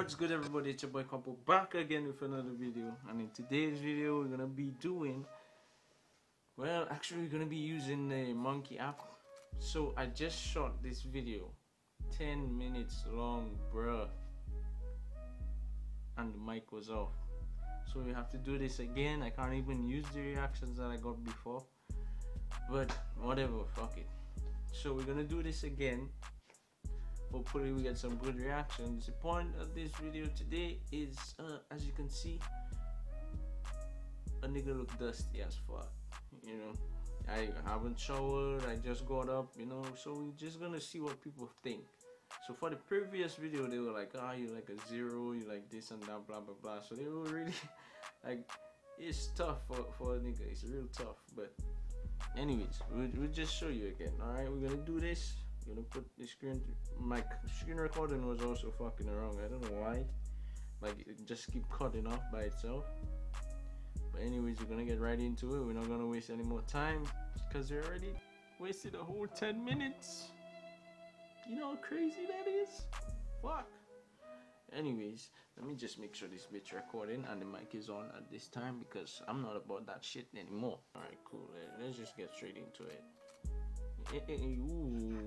What's good, everybody? It's your boy Cwapo back again with another video, and in today's video we're gonna be doing, well, actually we're gonna be using the Monkey app. So I just shot this video 10 minutes long, bruh, and the mic was off, so we have to do this again. I can't even use the reactions that I got before, but whatever, fuck it. So we're gonna do this again. Hopefully we get some good reactions. The point of this video today is, as you can see, a nigga look dusty as fuck. You know, I haven't showered, I just got up, you know, so we're just gonna see what people think. So for the previous video, they were like, ah, you like a zero, you like this and that, blah blah blah. So they were really like, it's tough for a nigga, it's real tough. But anyways, we'll just show you again. Alright, we're gonna do this. I'm gonna put the screen. My screen recording was also fucking wrong. I don't know why. Like, it just keep cutting off by itself. But anyways, we're gonna get right into it. We're not gonna waste any more time because we already wasted a whole 10 minutes. You know how crazy that is? Fuck. Anyways, let me just make sure this bit's recording and the mic is on at this time because I'm not about that shit anymore. Alright, cool. Let's just get straight into it. Ooh.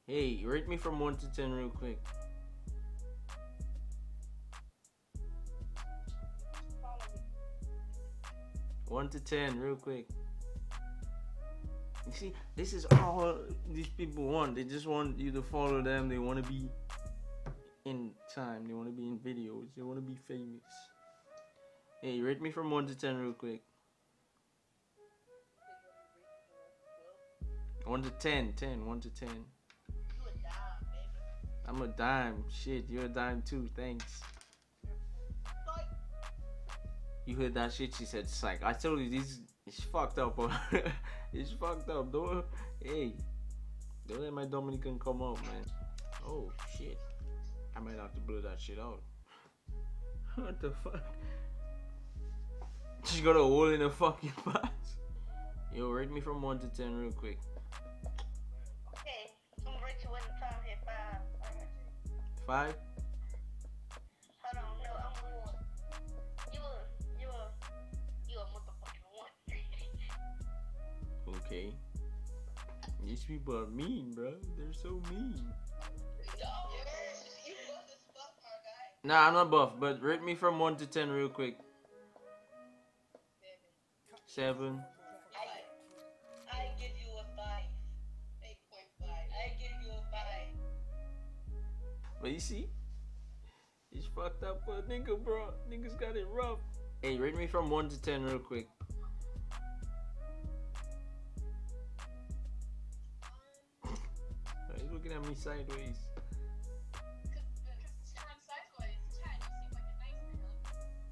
Hey, rate me from 1 to 10 real quick. 1 to 10 real quick. You see, this is all these people want. They just want you to follow them. They want to be in time. They want to be in videos. They want to be famous. Hey, rate me from 1 to 10 real quick. 1 to 10, 1 to 10. I'm a dime. Shit, you're a dime too. Thanks. You heard that shit? She said psych. I told you this is fucked up. It's fucked up. Don't let my Dominican come out, man. Oh shit. I might have to blow that shit out. What the fuck? She got a hole in her fucking pants. Yo, rate me from 1 to 10 real quick. Okay, I'm ready to win the time here. 5? Hold on, no, I'm 1. You a motherfucking 1. Okay. These people are mean, bro. They're so mean. Nah, I'm not buff, but rate me from 1 to 10 real quick. 7. I give you a 5. 8.5. I give you a 5. But you see, it's fucked up for a nigga, bro. Niggas got it rough. Hey, rate me from 1 to 10 real quick. He's looking at me sideways.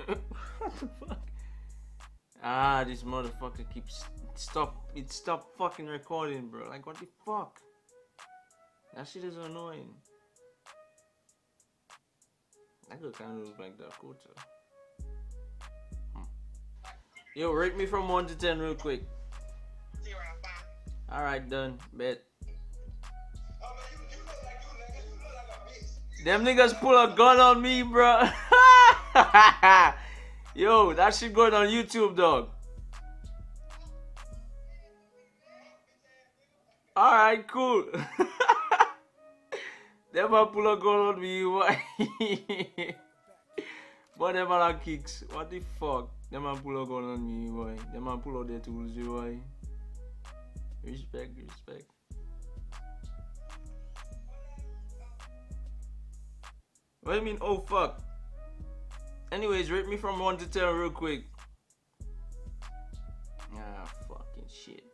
What the fuck? Ah, this motherfucker keeps stop fucking recording, bro. Like, what the fuck? That shit is annoying. That could kind of look like Dakota. Yo, rate me from 1 to 10 real quick. 0 5. Alright, done. Bet. Them niggas pull a gun on me, bro. Yo, that shit going on YouTube, dog. Alright, cool. Them a pull a gun on me, why? But them are kicks. What the fuck? Them a pull a gun on me, why? Them a pull out their tools, why? Respect, respect. What do you mean, oh fuck? Anyways, rate me from 1 to 10 real quick. Ah, fucking shit.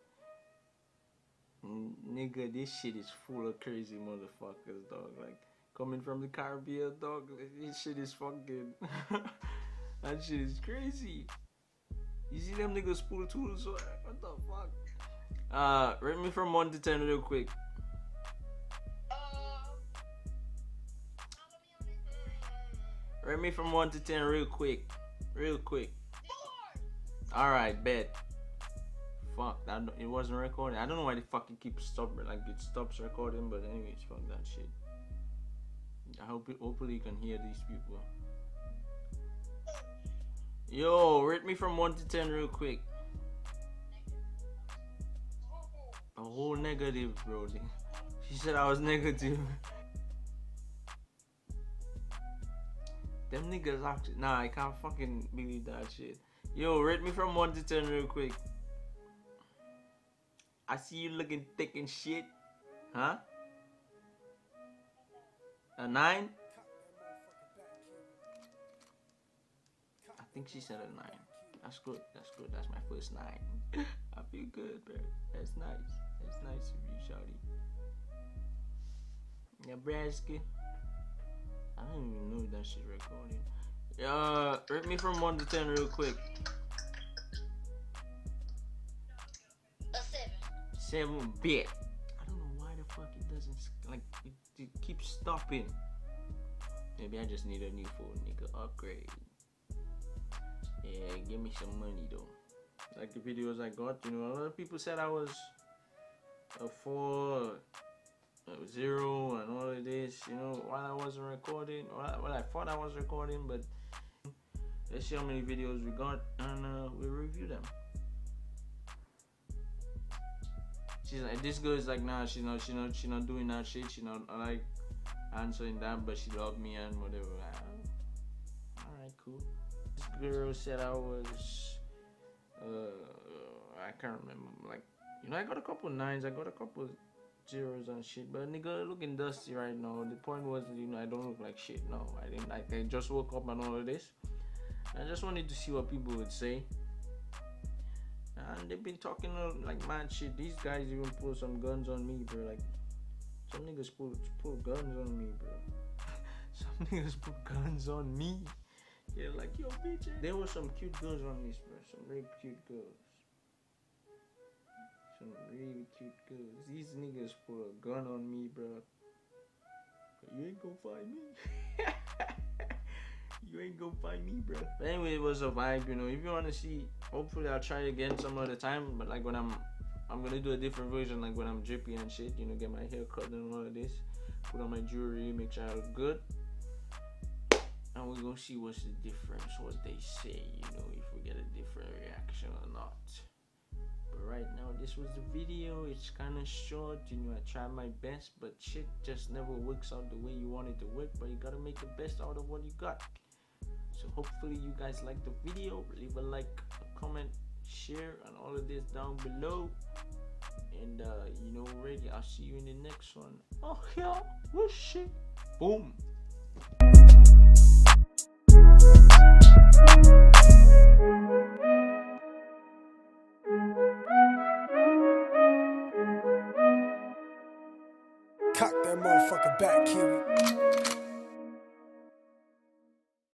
Nigga, this shit is full of crazy motherfuckers, dog. Like, coming from the Caribbean, dog, this shit is fucking... That shit is crazy. You see them niggas pull tools? What the fuck? Rate me from 1 to 10 real quick. Rate me from 1 to 10 real quick. Real quick. Alright, bet. Fuck, it wasn't recording. I don't know why the fuck it keeps stopping. Like, it stops recording, but anyways, fuck that shit. Hopefully you can hear these people. Yo, rate me from 1 to 10 real quick. A whole negative, bro. She said I was negative. Them niggas actually. Nah, I can't fucking believe that shit. Yo, rate me from 1 to 10 real quick. I see you looking thick and shit. Huh? A 9? I think she said a 9. That's good. That's good. That's my first 9. I feel good, bro. That's nice. That's nice of you, shawty. Nebraska. I don't even know if that shit's recording. Rate me from 1 to 10 real quick. A 7. 7 bit. I don't know why the fuck it doesn't, like, it keeps stopping. Maybe I just need a new phone, nigga. Upgrade. Yeah, give me some money though. Like the videos I got, you know, a lot of people said I was a 4, a 0, and all of this, you know, while I wasn't recording. Well, I thought I was recording, but let's see how many videos we got, and we'll review them. She's like, this girl is like, nah, she's not doing that shit. She's not like answering that, but she loved me and whatever. Alright, cool. This girl said I was, I can't remember. Like, you know, I got a couple 9s, I got a couple 0s and shit. But nigga, looking dusty right now. The point was, you know, I don't look like shit. No, I didn't. Like, I just woke up and all of this. I just wanted to see what people would say. And they've been talking like mad shit. These guys even pull some guns on me, bro. Like, some niggas pull guns on me, bro. Some niggas put guns on me. They're like, yo, bitch. There were some cute girls on this, bro. Some really cute girls. Some really cute girls. These niggas put a gun on me, bro. But you ain't gonna find me. You ain't gonna find me, bro. But anyway, it was a vibe, you know. If you wanna see, hopefully I'll try again some other time. But like when I'm gonna do a different version, like when I'm drippy and shit, you know, get my hair cut and all of this, put on my jewelry, make sure I look good. And we're gonna see what's the difference, what they say, you know, if we get a different reaction or not. But right now, this was the video. It's kind of short, you know, I tried my best, but shit just never works out the way you want it to work. But you gotta make the best out of what you got. So hopefully you guys like the video. Leave a like, a comment, share, and all of this down below. And you know already, I'll see you in the next one. Oh yeah, whoosh, boom. Cock that motherfucker back, Kiwi.